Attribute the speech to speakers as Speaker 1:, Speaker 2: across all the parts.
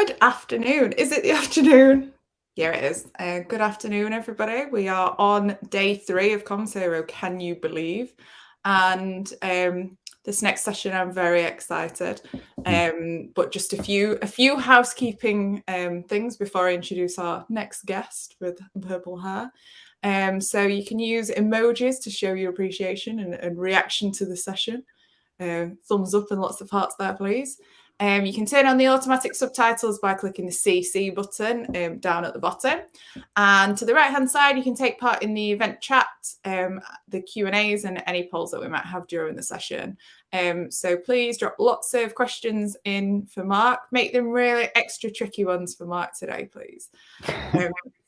Speaker 1: Good afternoon. Is it the afternoon? Yeah, it is. Good afternoon, everybody. We are on day 3 of CommsHero, can you believe? And this next session, I'm very excited. But just a few housekeeping things before I introduce our next guest with purple hair. So you can use emojis to show your appreciation and reaction to the session. Thumbs up and lots of hearts there, please. You can turn on the automatic subtitles by clicking the CC button down at the bottom. And to the right-hand side, you can take part in the event chat, the Q&As and any polls that we might have during the session. So please drop lots of questions in for Mark. Make them really extra tricky ones for Mark today, please.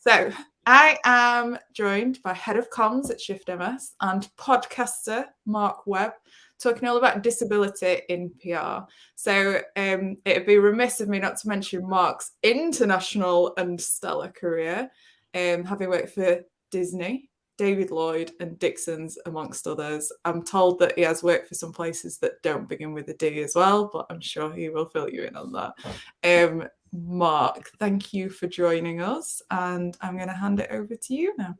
Speaker 1: So I am joined by Head of Comms at Shift MS and podcaster Mark Webb, talking all about disability in PR. So it'd be remiss of me not to mention Mark's international and stellar career, having worked for Disney, David Lloyd and Dixons, amongst others. I'm told that he has worked for some places that don't begin with a D as well, but I'm sure he will fill you in on that. Mark, thank you for joining us, and I'm going to hand it over to you now.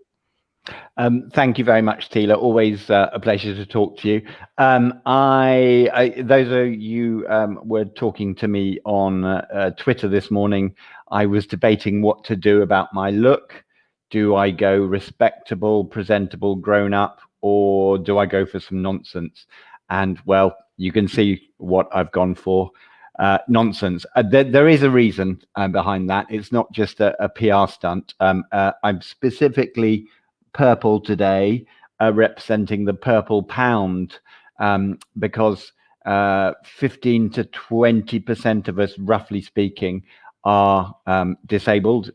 Speaker 2: Thank you very much, Tila. Always a pleasure to talk to you. Those of you were talking to me on Twitter this morning. I was debating what to do about my look. Do I go respectable, presentable, grown up, or do I go for some nonsense? And well, you can see what I've gone for. Nonsense. There is a reason behind that. It's not just a PR stunt. I'm specifically purple today, representing the purple pound, because 15 to 20% of us, roughly speaking, are disabled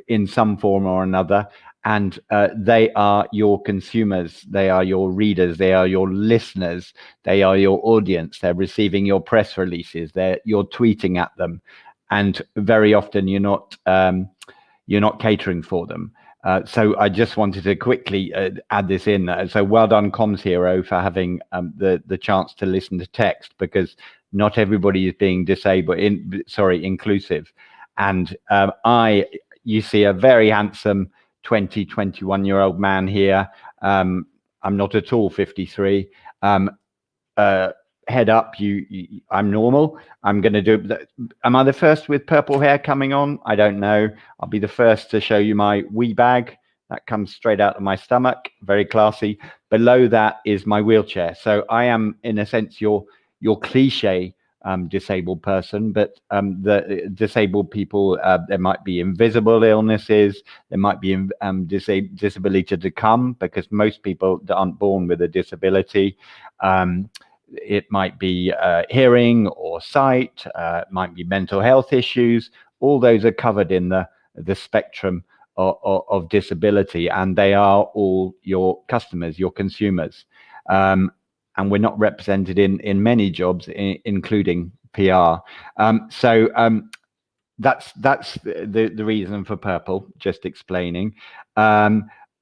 Speaker 2: in some form or another, and they are your consumers, they are your readers, they are your listeners, they are your audience. They're receiving your press releases, you're tweeting at them, and very often you're not catering for them. So I just wanted to quickly add this in. So well done, CommsHero, for having the chance to listen to text, because not everybody is being inclusive. And you see a very handsome 21-year-old man here. I'm not at all 53. Head up, I'm normal. I'm going to do. Am I the first with purple hair coming on? I don't know. I'll be the first to show you my wee bag that comes straight out of my stomach. Very classy. Below that is my wheelchair. So I am, in a sense, your cliche disabled person. But the disabled people, there might be invisible illnesses. There might be disability to come, because most people aren't born with a disability. It might be hearing or sight, it might be mental health issues. All those are covered in the spectrum of disability, and they are all your customers, your consumers. And we're not represented in many jobs, including PR. So that's the reason for purple, just explaining.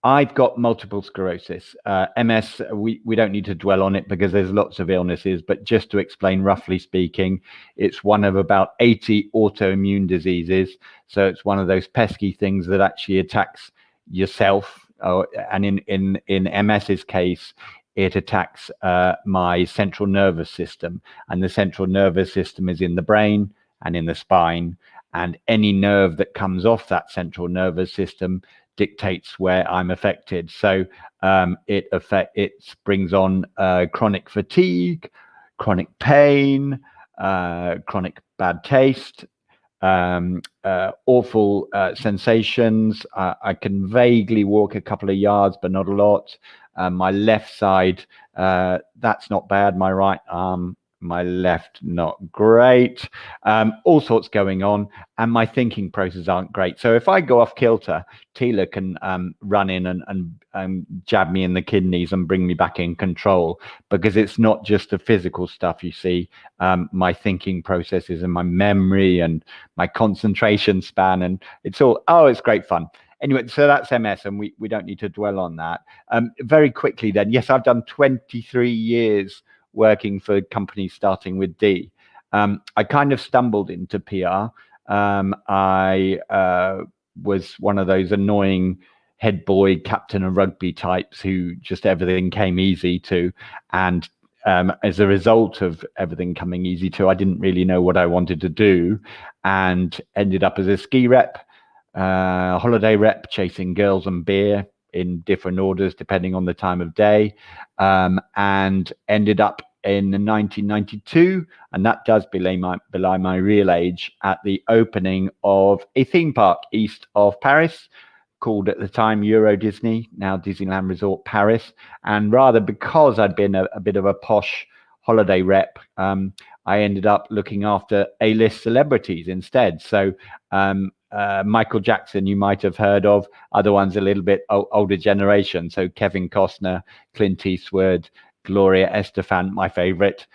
Speaker 2: I've got multiple sclerosis. MS, we don't need to dwell on it because there's lots of illnesses, but just to explain, roughly speaking, it's one of about 80 autoimmune diseases. So it's one of those pesky things that actually attacks yourself. And in MS's case, it attacks my central nervous system. And the central nervous system is in the brain and in the spine. And any nerve that comes off that central nervous system dictates where I'm affected. So it brings on chronic fatigue, chronic pain, chronic bad taste, awful sensations. I can vaguely walk a couple of yards, but not a lot. My left side, that's not bad. My right arm, my left, not great. All sorts going on, and my thinking processes aren't great. So if I go off kilter, Tila can run in and jab me in the kidneys and bring me back in control, because it's not just the physical stuff, you see. My thinking processes and my memory and my concentration span, and it's all, it's great fun. Anyway, so that's MS, and we don't need to dwell on that. Very quickly then, yes, I've done 23 years working for companies starting with D. I kind of stumbled into PR. I was one of those annoying head boy captain of rugby types who just everything came easy to. And as a result of everything coming easy to, I didn't really know what I wanted to do and ended up as a ski rep, holiday rep, chasing girls and beer in different orders depending on the time of day, and ended up in 1992, and that does belie my real age, at the opening of a theme park east of Paris called at the time Euro Disney, now Disneyland Resort Paris. And rather because I'd been a bit of a posh holiday rep, I ended up looking after A-list celebrities instead. So Michael Jackson, you might have heard of, other ones a little bit older generation. So Kevin Costner, Clint Eastwood, Gloria Estefan, my favorite,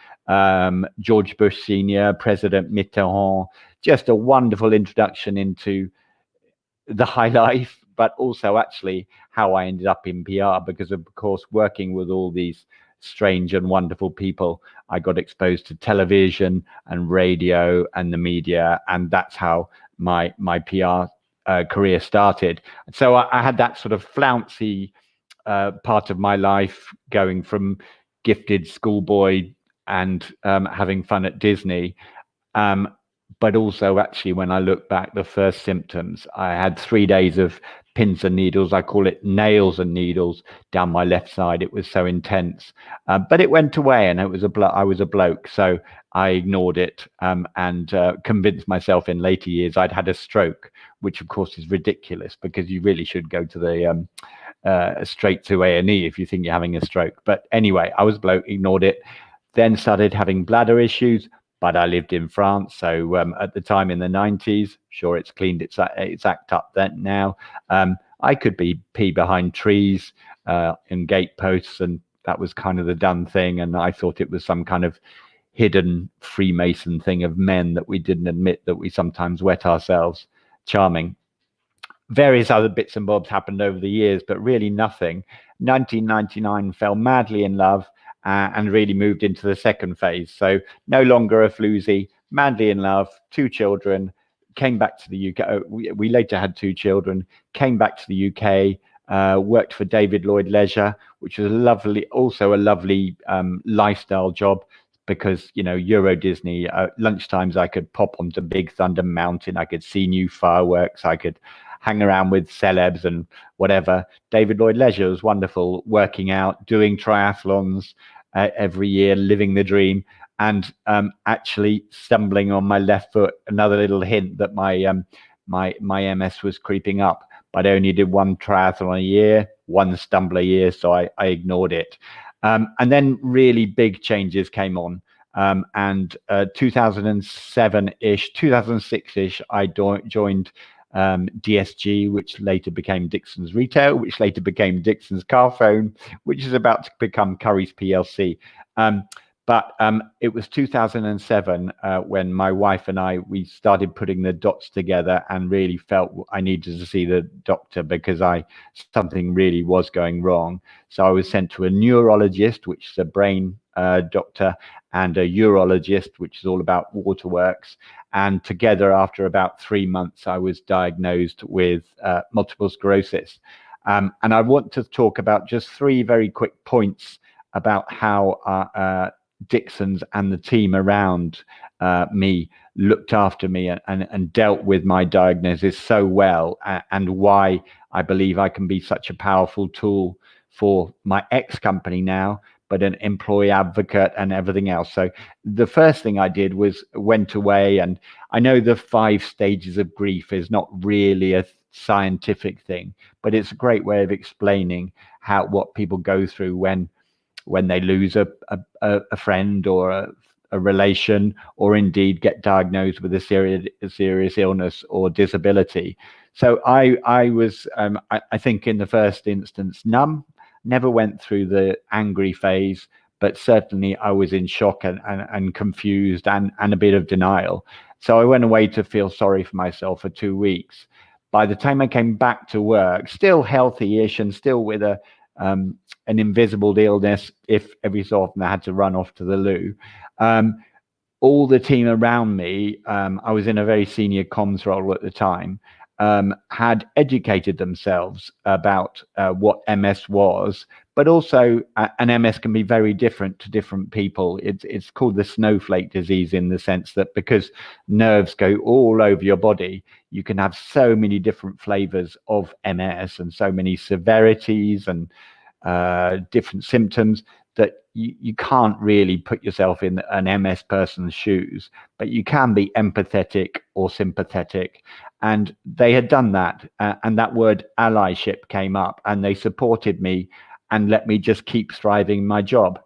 Speaker 2: George Bush Sr., President Mitterrand. Just a wonderful introduction into the high life, but also actually how I ended up in PR, because of course, working with all these strange and wonderful people, I got exposed to television and radio and the media, and that's how my PR career started. So I had that sort of flouncy part of my life, going from gifted schoolboy and having fun at Disney. But also, actually, when I look back, the first symptoms, I had 3 days of pins and needles. I call it nails and needles down my left side. It was so intense, but it went away, and it was I was a bloke, so I ignored it, and convinced myself in later years I'd had a stroke, which of course is ridiculous, because you really should go to the straight to A&E if you think you're having a stroke. But anyway, I was a bloke, ignored it, then started having bladder issues. But I lived in France, so at the time in the 90s, sure, it's cleaned its act up then now. I could pee behind trees and gate posts, and that was kind of the done thing. And I thought it was some kind of hidden Freemason thing of men that we didn't admit that we sometimes wet ourselves. Charming. Various other bits and bobs happened over the years, but really nothing. 1999, fell madly in love. And really moved into the second phase. So no longer a floozy, madly in love, 2 children, came back to the UK. We later had 2 children, came back to the UK, worked for David Lloyd Leisure, which was also a lovely lifestyle job, because, you know, Euro Disney, lunchtimes I could pop onto Big Thunder Mountain, I could see new fireworks, I could hang around with celebs and whatever. David Lloyd Leisure was wonderful, working out, doing triathlons every year, living the dream, and actually stumbling on my left foot. Another little hint that my MS was creeping up. But I only did 1 triathlon a year, 1 stumble a year, so I ignored it. And then really big changes came on. And 2007-ish, 2006-ish, I joined DSG, which later became Dixons Retail, which later became Dixons Carphone, which is about to become Currys PLC. But it was 2007 when my wife and we started putting the dots together, and really felt I needed to see the doctor, because something really was going wrong. So I was sent to a neurologist, which is a brain doctor, and a urologist, which is all about waterworks. And together, after about 3 months, I was diagnosed with multiple sclerosis. And I want to talk about just 3 very quick points about how Dixons and the team around me looked after me and dealt with my diagnosis so well, and why I believe I can be such a powerful tool for my ex-company now, but an employee advocate and everything else. So the first thing I did was went away, and I know the 5 stages of grief is not really a scientific thing, but it's a great way of explaining what people go through when they lose a friend or a relation, or indeed get diagnosed with a serious illness or disability. So I was, I think in the first instance, numb, never went through the angry phase, but certainly I was in shock and confused and a bit of denial. So I went away to feel sorry for myself for 2 weeks. By the time I came back to work, still healthy-ish and still with an invisible illness, if every so often I had to run off to the loo, all the team around me, I was in a very senior comms role at the time, had educated themselves about what MS was, but also an MS can be very different to different people. It's called the snowflake disease, in the sense that because nerves go all over your body, you can have so many different flavors of MS and so many severities and different symptoms that you can't really put yourself in an MS person's shoes, but you can be empathetic or sympathetic. And they had done that, and that word allyship came up, and they supported me and let me just keep thriving my job.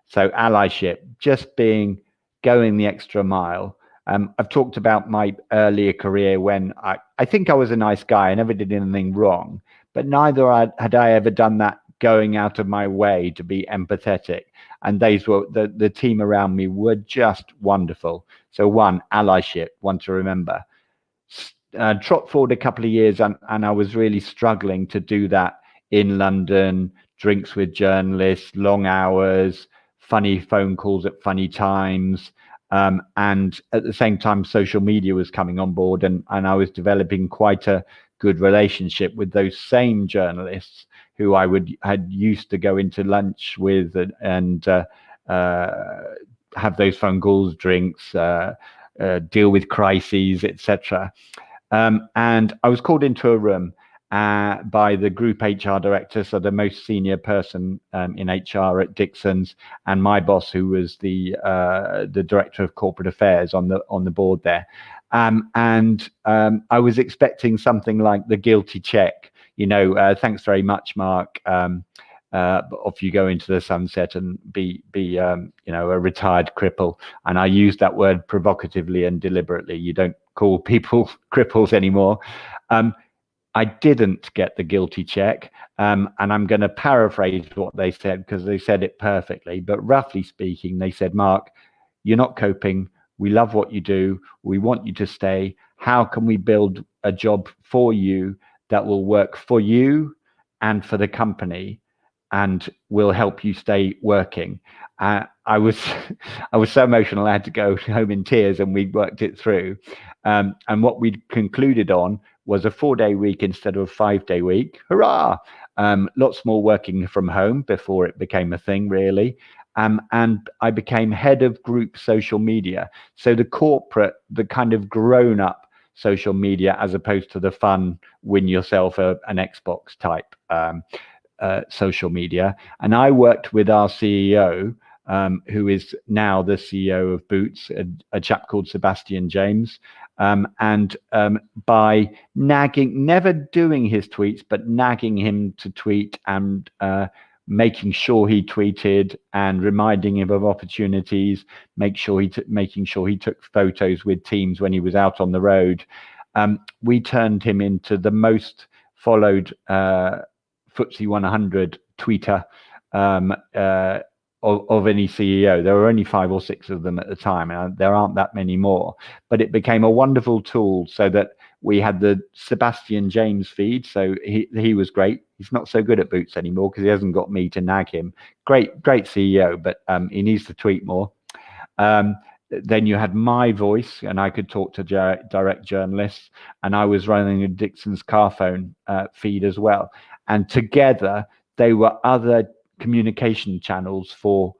Speaker 2: So allyship, just going the extra mile. I've talked about my earlier career when I think I was a nice guy. I never did anything wrong, but neither had I ever done that going out of my way to be empathetic. And these were the team around me were just wonderful. So one, allyship, one to remember. Trot forward a couple of years, and I was really struggling to do that in London, drinks with journalists, long hours, funny phone calls at funny times. And at the same time, social media was coming on board, and I was developing quite a good relationship with those same journalists who I had used to go into lunch with and have those phone calls, drinks, deal with crises, etc. And I was called into a room by the group HR director, so the most senior person in HR at Dixons, and my boss, who was the director of corporate affairs on the board there. And I was expecting something like the guilty check, thanks very much, Mark. Off you go into the sunset and be a retired cripple. And I use that word provocatively and deliberately. You don't call people cripples anymore. I didn't get the guilty check, and I'm going to paraphrase what they said because they said it perfectly. But roughly speaking, they said, Mark, you're not coping. We love what you do. We want you to stay. How can we build a job for you that will work for you and for the company and will help you stay working? I was so emotional. I had to go home in tears, and we worked it through. And what we concluded on was a 4-day week instead of a 5-day week. Hurrah! Lots more working from home before it became a thing, really. And I became head of group social media. So the kind of grown-up social media, as opposed to the fun win yourself an Xbox type social media. And I worked with our CEO, who is now the CEO of Boots, a chap called Sebastian James. And by nagging, never doing his tweets, but nagging him to tweet and making sure he tweeted and reminding him of opportunities, making sure he took photos with teams when he was out on the road. We turned him into the most followed FTSE100 tweeter of any CEO. There were only 5 or 6 of them at the time, and there aren't that many more. But it became a wonderful tool, so that we had the Sebastian James feed. So he was great. He's not so good at Boots anymore because he hasn't got me to nag him. Great CEO, but he needs to tweet more. Then you had my voice, and I could talk to direct journalists, and I was running a Dixons Carphone feed as well. And together, they were other communication channels for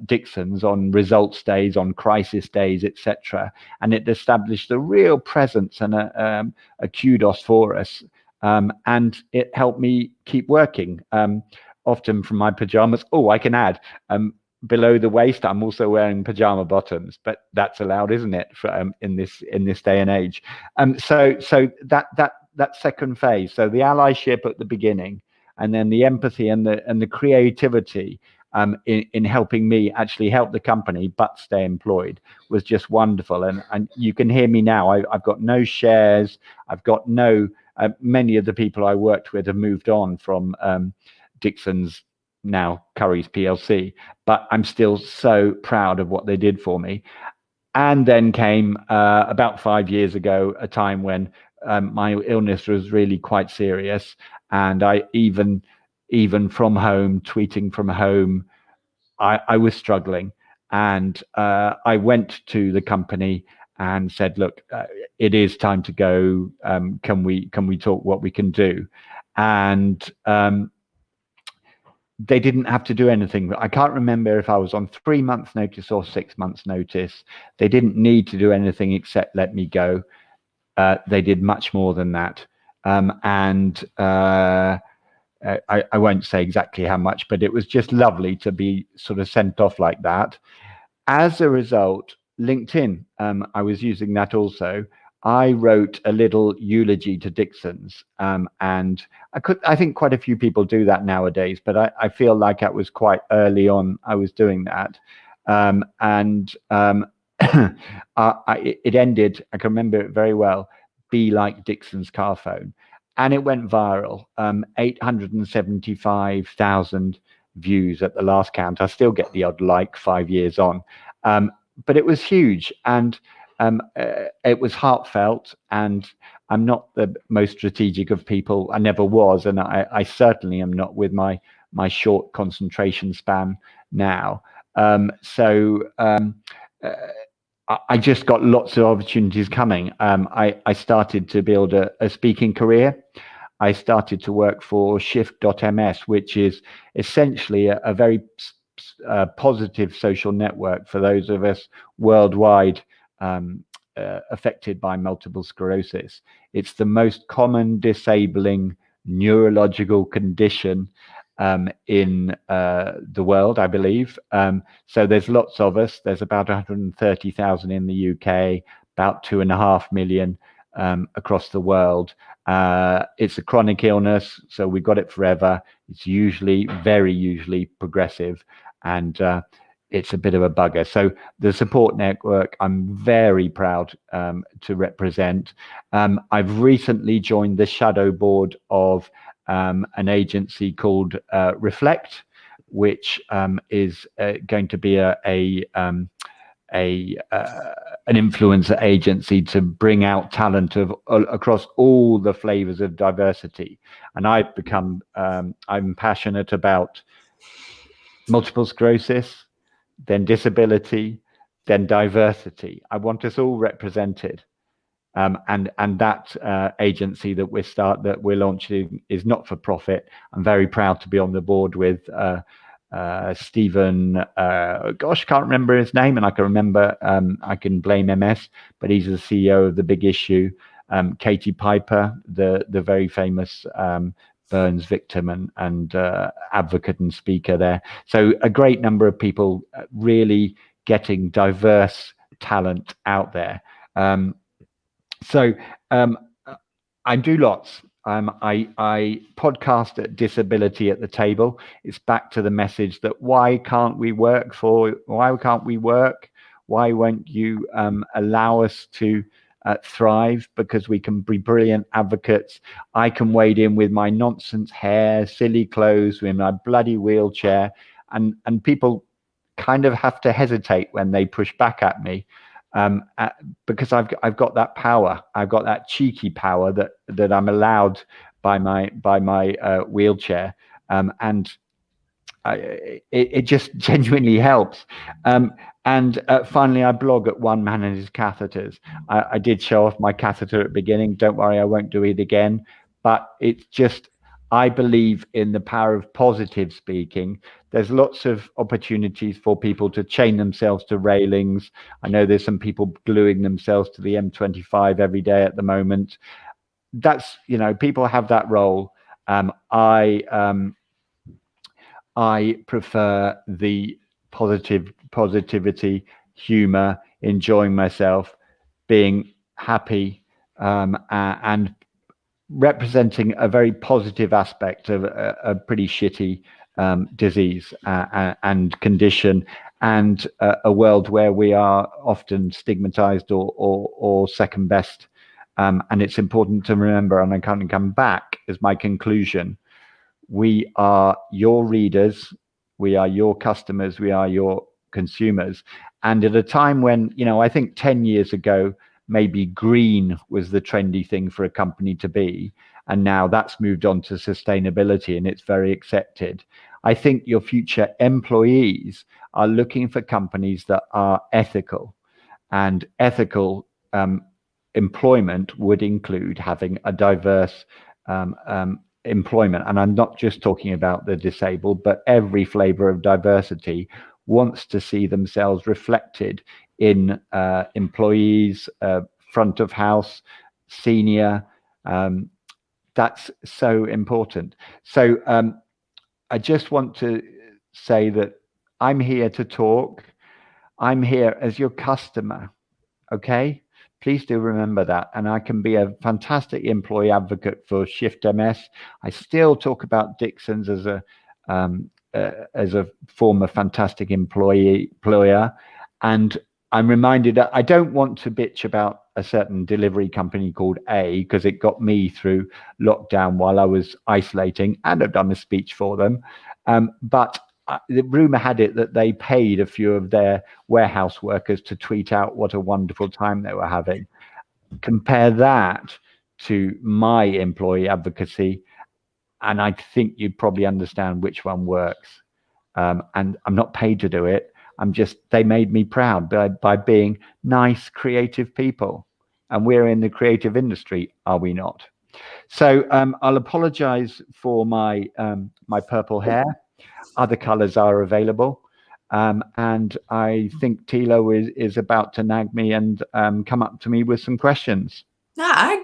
Speaker 2: Dixons on results days, on crisis days, etc. And it established a real presence and a kudos for us. And it helped me keep working, often from my pajamas. Oh, I can add, below the waist, I'm also wearing pajama bottoms, but that's allowed, isn't it, for, in this day and age? So that second phase, so the allyship at the beginning, and then the empathy and the creativity in helping me actually help the company but stay employed, was just wonderful. And you can hear me now. I've got no shares. I've got no. Many of the people I worked with have moved on from Dixons, now Currys PLC, but I'm still so proud of what they did for me. And then came about 5 years ago a time when my illness was really quite serious, and I even from home, tweeting from home, I was struggling. And I went to the company and said, look, it is time to go. Can we talk what we can do? And they didn't have to do anything. I can't remember if I was on 3 months notice or 6 months notice. They didn't need to do anything except let me go. They did much more than that. I won't say exactly how much, but it was just lovely to be sort of sent off like that. As a result, LinkedIn, I was using that also. I wrote a little eulogy to Dixons, and I think quite a few people do that nowadays, but I feel like that was quite early on. I was doing that, it ended. I can remember it very well. Be like Dixons Carphone, and it went viral. 875,000 views at the last count. I still get the odd like 5 years on. But it was huge, and it was heartfelt, and I'm not the most strategic of people. I never was, and I certainly am not with my short concentration span now. I just got lots of opportunities coming. I started to build a speaking career. I started to work for Shift.ms, which is essentially a very positive social network for those of us worldwide affected by multiple sclerosis. It's the most common disabling neurological condition in the world, I believe. So there's lots of us. There's about 130,000 in the UK, about 2.5 million across the world. It's a chronic illness, so we've got it forever. It's very usually progressive, and it's a bit of a bugger. So the support network, I'm very proud to represent. I've recently joined the shadow board of an agency called Reflect, which is going to be an influencer agency to bring out talent across all the flavors of diversity. And I'm passionate about multiple sclerosis, then disability, then diversity. I want us all represented. And that agency that we're launching is not for profit. I'm very proud to be on the board with Stephen. Can't remember his name, and I can remember. I can blame MS, but he's the CEO of The Big Issue. Katie Piper, the very famous Burns victim and advocate and speaker there. So a great number of people really getting diverse talent out there. I do lots. I podcast at Disability at the Table. It's back to the message that why can't we work? Why won't you allow us to thrive? Because we can be brilliant advocates. I can wade in with my nonsense hair, silly clothes, with my bloody wheelchair, and people kind of have to hesitate when they push back at me. Because I've got that power. I've got that cheeky power that I'm allowed by my wheelchair, and it just genuinely helps. And finally, I blog at One Man and His Catheters. I did show off my catheter at the beginning. Don't worry, I won't do it again. But it's just, I believe in the power of positive speaking. There's lots of opportunities for people to chain themselves to railings. I know there's some people gluing themselves to the M25 every day at the moment. That's, people have that role. I prefer the positivity, humor, enjoying myself, being happy, and representing a very positive aspect of a pretty shitty disease and condition, and a world where we are often stigmatized or second best. And it's important to remember, and I can't come back as my conclusion, we are your readers, we are your customers, we are your consumers. And at a time when, I think 10 years ago, maybe green was the trendy thing for a company to be, and now that's moved on to sustainability and it's very accepted. I think your future employees are looking for companies that are ethical, and ethical employment would include having a diverse employment. And I'm not just talking about the disabled, but every flavor of diversity wants to see themselves reflected in employees, front of house, senior. That's so important. So I just want to say that I'm here to talk. I'm here as your customer. Okay, please do remember that. And I can be a fantastic employee advocate for Shift MS. I still talk about Dixons as a former fantastic employer, and I'm reminded that I don't want to bitch about a certain delivery company called A, because it got me through lockdown while I was isolating, and I've done a speech for them. But the rumor had it that they paid a few of their warehouse workers to tweet out what a wonderful time they were having. Compare that to my employee advocacy, and I think you'd probably understand which one works. And I'm not paid to do it. They made me proud by being nice, creative people. And we're in the creative industry, are we not? So I'll apologize for my purple hair. Other colors are available. And I think Tilo is about to nag me and come up to me with some questions.
Speaker 1: Nag?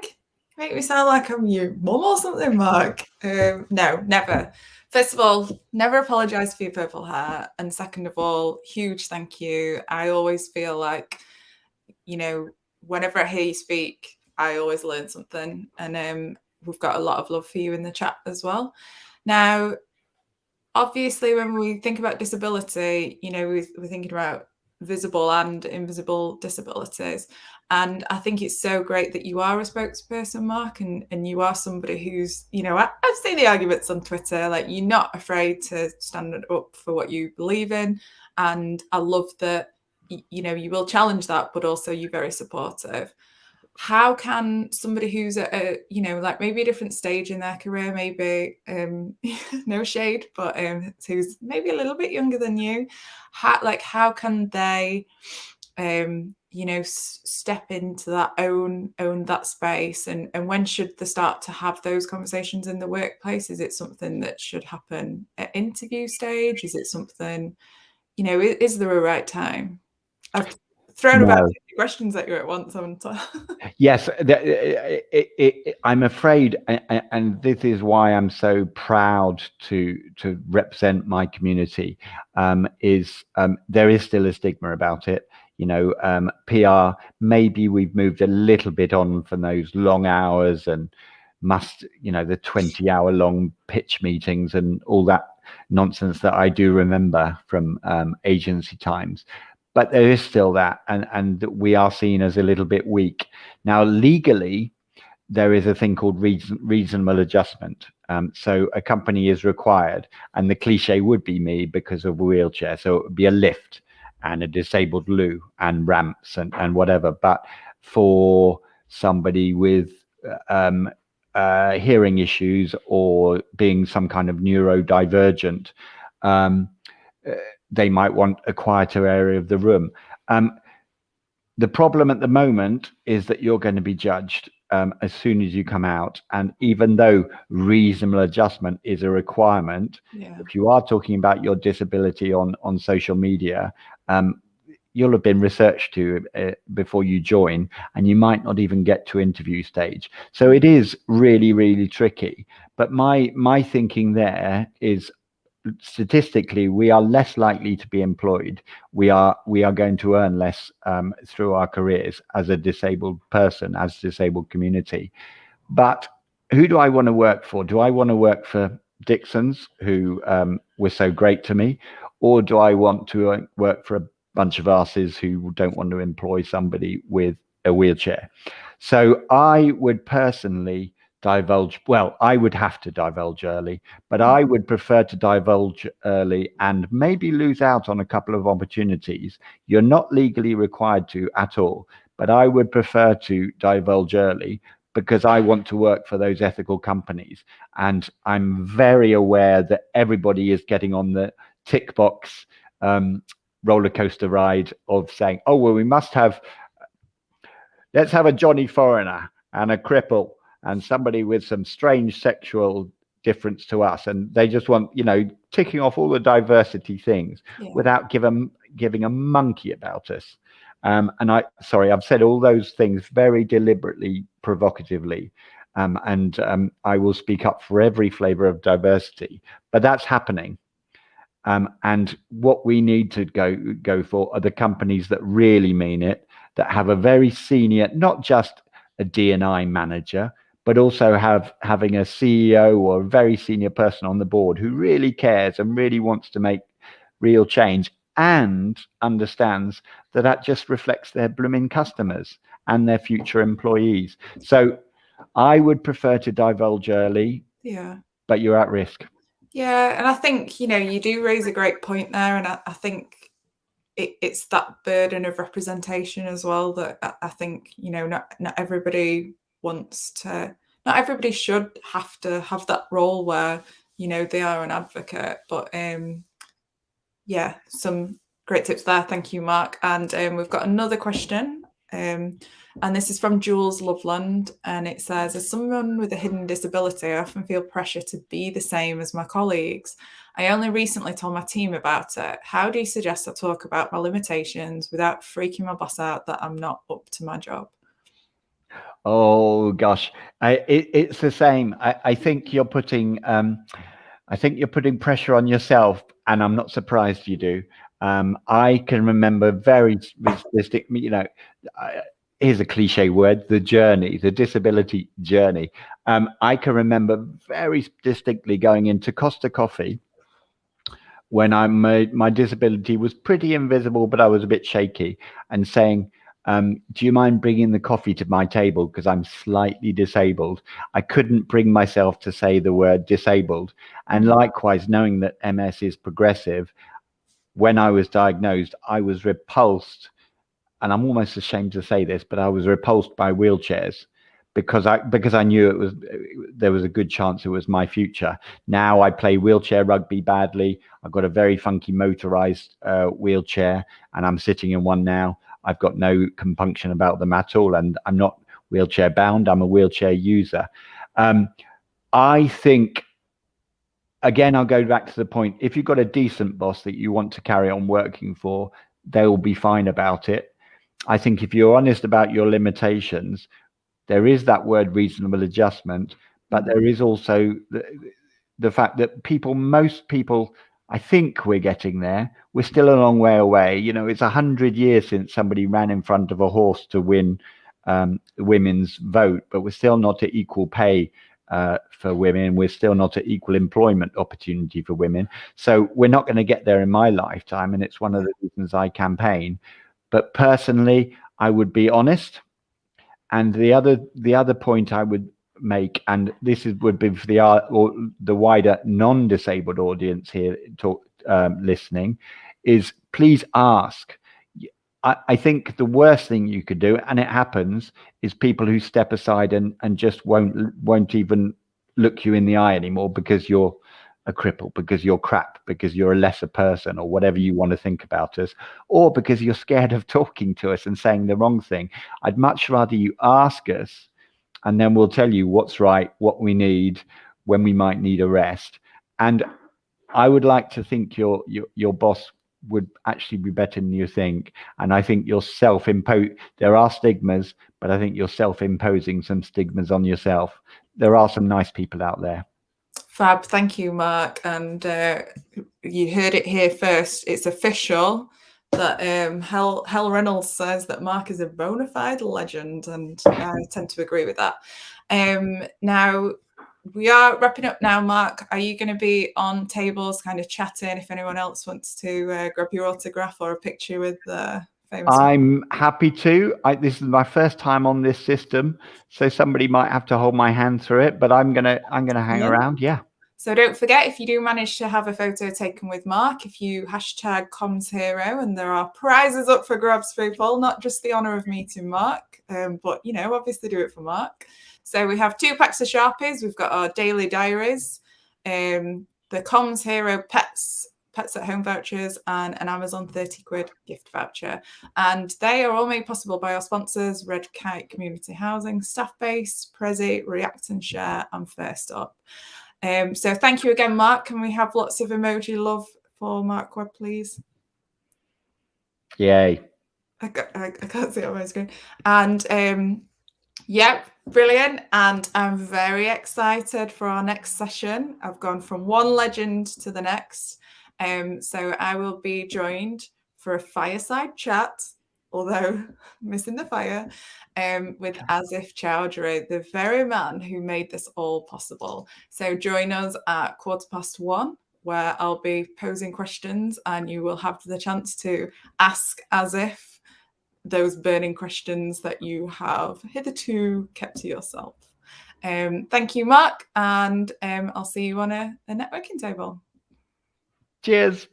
Speaker 1: Make me sound like I'm your mum or something, Mark. No, never. First of all, never apologise for your purple hair. And second of all, huge thank you. I always feel like, whenever I hear you speak, I always learn something. And we've got a lot of love for you in the chat as well. Now, obviously, when we think about disability, we're thinking about visible and invisible disabilities. And I think it's so great that you are a spokesperson, Mark, and you are somebody who's, I've seen the arguments on Twitter, like you're not afraid to stand up for what you believe in. And I love that, you will challenge that, but also you're very supportive. How can somebody who's at a, like maybe a different stage in their career, maybe no shade, but who's maybe a little bit younger than you, how can they step into that, own that space, and when should they start to have those conversations in the workplace? Is it something that should happen at interview stage? Is it something, is there a right time? I've thrown about 50 questions at you at once, haven't I?
Speaker 2: Yes, I'm afraid, and this is why I'm so proud to represent my community, there is still a stigma about it. PR, maybe we've moved a little bit on from those long hours and the 20-hour long pitch meetings and all that nonsense that I do remember from agency times. But there is still that, and we are seen as a little bit weak. Now, legally, there is a thing called reasonable adjustment. So a company is required, and the cliche would be me because of a wheelchair. So it would be a lift and a disabled loo and ramps and whatever. But for somebody with hearing issues or being some kind of neurodivergent, they might want a quieter area of the room. The problem at the moment is that you're going to be judged as soon as you come out. And even though reasonable adjustment is a requirement, if you are talking about your disability on social media, you'll have been researched to before you join, and you might not even get to interview stage. So it is really, really tricky. But my thinking there is, statistically, we are less likely to be employed. We are going to earn less through our careers as a disabled person, as disabled community. But who do I want to work for? Do I want to work for Dixons, who were so great to me, or do I want to work for a bunch of asses who don't want to employ somebody with a wheelchair? So I would personally divulge, well, I would have to divulge early, but I would prefer to divulge early and maybe lose out on a couple of opportunities. You're not legally required to at all, but I would prefer to divulge early, because I want to work for those ethical companies. And I'm very aware that everybody is getting on the tick box roller coaster ride of saying, oh, well, let's have a Johnny Foreigner and a cripple and somebody with some strange sexual difference to us. And they just want, ticking off all the diversity things without giving a monkey about us. And I've said all those things very deliberately, provocatively. And I will speak up for every flavor of diversity, but that's happening. And what we need to go for are the companies that really mean it, that have a very senior, not just a D&I manager, but also having a CEO or a very senior person on the board who really cares and really wants to make real change and understands that just reflects their blooming customers and their future employees. So I would prefer to divulge early, but you're at risk.
Speaker 1: Yeah, and I think, you do raise a great point there, and I think it's that burden of representation as well that I think, not everybody not everybody should have to have that role where, they are an advocate. But yeah, some great tips there. Thank you, Mark. And we've got another question. And this is from Jules Loveland, and it says, as someone with a hidden disability, I often feel pressure to be the same as my colleagues. I only recently told my team about it. How do you suggest I talk about my limitations without freaking my boss out that I'm not up to my job?
Speaker 2: Oh gosh, it's the same. I think you're putting pressure on yourself, and I'm not surprised you do. I can remember very specific, here's a cliche word, the disability journey. I can remember very distinctly going into Costa Coffee when my disability was pretty invisible, but I was a bit shaky, and saying, do you mind bringing the coffee to my table because I'm slightly disabled? I couldn't bring myself to say the word disabled. And likewise, knowing that MS is progressive, when I was diagnosed, I was repulsed, and I'm almost ashamed to say this, but I was repulsed by wheelchairs because I knew there was a good chance it was my future. Now I play wheelchair rugby badly. I've got a very funky motorized wheelchair, and I'm sitting in one now. I've got no compunction about them at all, and I'm not wheelchair bound. I'm a wheelchair user. I think, again, I'll go back to the point. If you've got a decent boss that you want to carry on working for, they'll be fine about it. I think if you're honest about your limitations, there is that word reasonable adjustment, but there is also the fact that most people, I think we're getting there. We're still a long way away. It's 100 years since somebody ran in front of a horse to win women's vote, but we're still not at equal pay for women. We're still not at equal employment opportunity for women. So we're not going to get there in my lifetime, and it's one of the reasons I campaign. But personally, I would be honest. And the other point I would make, and this would be for the wider non-disabled audience here listening, is please ask. I think the worst thing you could do, and it happens, is people who step aside and just won't even look you in the eye anymore because you're a cripple, because you're crap, because you're a lesser person, or whatever you want to think about us, or because you're scared of talking to us and saying the wrong thing. I'd much rather you ask us, and then we'll tell you what's right, what we need, when we might need a rest. And I would like to think your boss would actually be better than you think. And I think you're there are stigmas, but I think you're self-imposing some stigmas on yourself. There are some nice people out there.
Speaker 1: Fab, thank you, Mark. And you heard it here first. It's official that Hal Reynolds says that Mark is a bona fide legend, and I tend to agree with that. Now, we are wrapping up now, Mark. Are you going to be on tables kind of chatting if anyone else wants to grab your autograph or a picture with the famous?
Speaker 2: I'm happy to. This is my first time on this system, so somebody might have to hold my hand through it, but I'm gonna hang around. Yeah.
Speaker 1: So don't forget, if you do manage to have a photo taken with Mark, if you hashtag CommsHero, and there are prizes up for grabs, people, not just the honour of meeting Mark, but, you know, obviously do it for Mark. So we have 2 packs of Sharpies. We've got our daily diaries, the CommsHero Pets at Home vouchers, and an Amazon 30 quid gift voucher. And they are all made possible by our sponsors, Red Kite Community Housing, Staff Base, Prezi, React and Share, and First Up. So thank you again, Mark. Can we have lots of emoji love for Mark Webb, please?
Speaker 2: Yay.
Speaker 1: I can't see it on my screen. And yeah, brilliant. And I'm very excited for our next session. I've gone from one legend to the next. So I will be joined for a fireside chat, although missing the fire, with Asif Chowdhury, the very man who made this all possible. So join us at 1:15, where I'll be posing questions and you will have the chance to ask Asif those burning questions that you have hitherto kept to yourself. Thank you, Mark, and I'll see you on a networking table.
Speaker 2: Cheers.